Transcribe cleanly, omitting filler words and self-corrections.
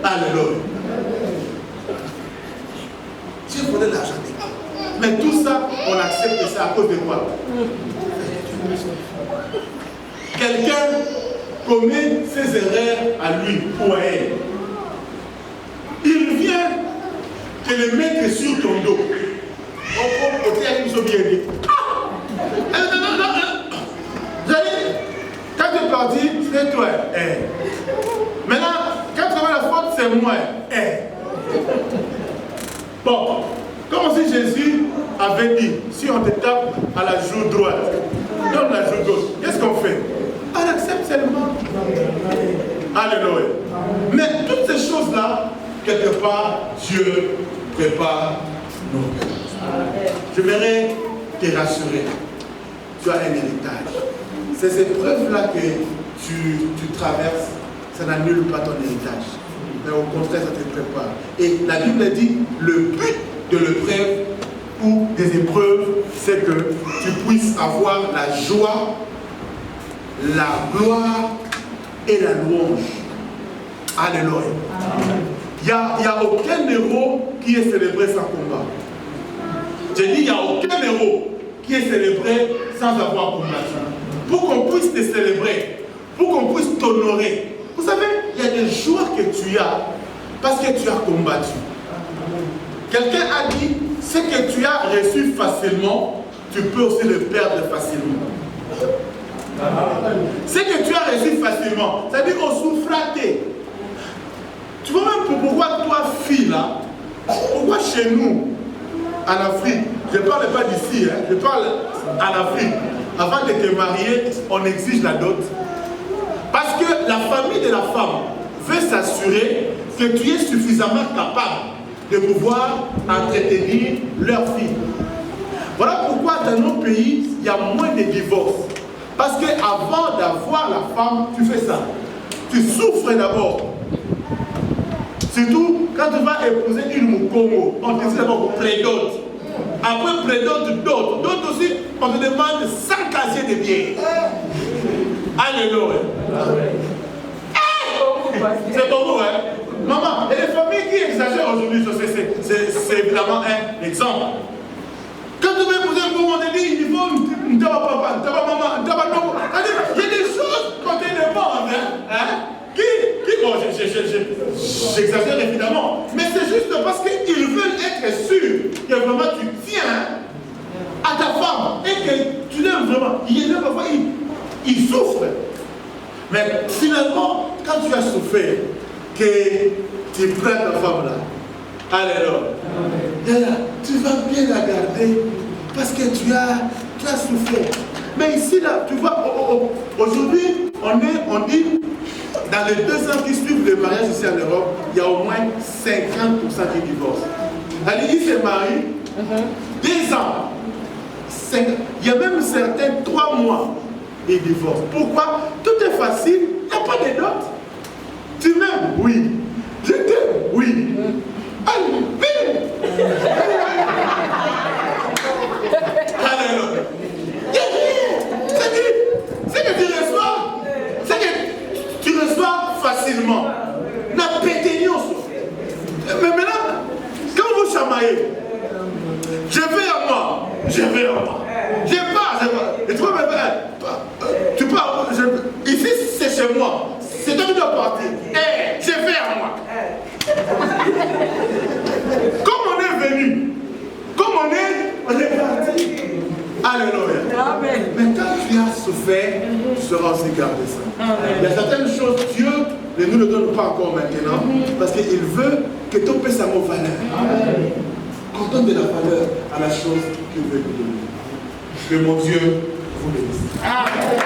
Alléluia. Dieu voulait l'argent. Mais tout ça, on accepte ça à cause de quoi? Quelqu'un commet ses erreurs à lui ou à elle. Il vient te le mettre sur ton dos. On peut dire qu'ils sont bien dit. Quand tu es parti, c'est toi. Maintenant, quand tu fais la faute, c'est moi. Bon, comme si Jésus avait dit, si on te tape à la joue droite, donne la joue gauche, qu'est-ce qu'on fait? On accepte seulement. Alléluia. Mais toutes ces choses-là, quelque part, Dieu prépare nos cœurs. J'aimerais te rassurer. Tu as un héritage. C'est ces preuves-là que tu traverses, ça n'annule pas ton héritage. Mais au contraire, ça te prépare. Et la Bible dit, le but de l'épreuve ou des épreuves, c'est que tu puisses avoir la joie, la gloire et la louange. Alléluia. Il n'y a aucun héros qui est célébré sans combat. J'ai dit, il n'y a aucun héros qui est célébré sans avoir combattu. Pour qu'on puisse te célébrer, pour qu'on puisse t'honorer. Vous savez, il y a des joies que tu as parce que tu as combattu. Quelqu'un a dit, ce que tu as reçu facilement, tu peux aussi le perdre facilement. Ce que tu as reçu facilement, c'est-à-dire au souffraté. Tu vois même pourquoi toi, fille, là, pourquoi chez nous, en Afrique, je ne parle pas d'ici, hein, je parle en Afrique, avant de te marier, on exige la dot. Parce que la famille de la femme veut s'assurer que tu es suffisamment capable de pouvoir entretenir leur fille. Voilà pourquoi dans nos pays, il y a moins de divorces. Parce qu'avant d'avoir la femme, tu fais ça. Tu souffres d'abord. Surtout quand tu vas épouser une Mukongo, on te dit d'abord prédote. Après prédote, d'autres. D'autres aussi, on te demande 100 casiers de bière. Alléluia. C'est pour vous, hein? Maman, et les familles qui exagèrent aujourd'hui, c'est évidemment un exemple. Quand tu veux épouser un Congo, on te dit, il faut un papa, un maman, un maman. Il y a des choses qu'on te demande, hein? Bon, j'exagère évidemment, mais c'est juste parce qu'ils veulent être sûrs que vraiment tu tiens à ta femme et que tu l'aimes vraiment. Parfois, il souffre. Mais finalement, quand tu as souffert, que tu prends ta femme là, alléluia, tu vas bien la garder parce que tu as souffert. Mais ici, là, tu vois, aujourd'hui, on dit, dans les 2 ans qui suivent le mariage ici en Europe, il y a au moins 50% qui divorcent. C'est-à-dire, ils se marient, 2 ans, il y a même certains 3 mois, ils divorcent. Pourquoi? Tout est facile, il n'y a pas de dot. Tu m'aimes? Oui. Je t'aime? Oui. Allez, alléluia. C'est que tu reçois facilement. La péténion. Mais maintenant, quand vous chamaillez, je vais à moi. Je pars. Et toi, tu pars. Ici, c'est chez moi. C'est toi qui dois partir. Je vais à moi. Comme on est venu, comme on est parti. Alléluia. Amen. Mais quand tu as souffert, tu seras aussi gardé ça. Amen. Il y a certaines choses, Dieu ne nous le donne pas encore maintenant, parce qu'il veut que ton père soit valeur. Qu'on donne de la valeur à la chose qu'il veut nous donner. Que mon Dieu vous bénisse. Amen.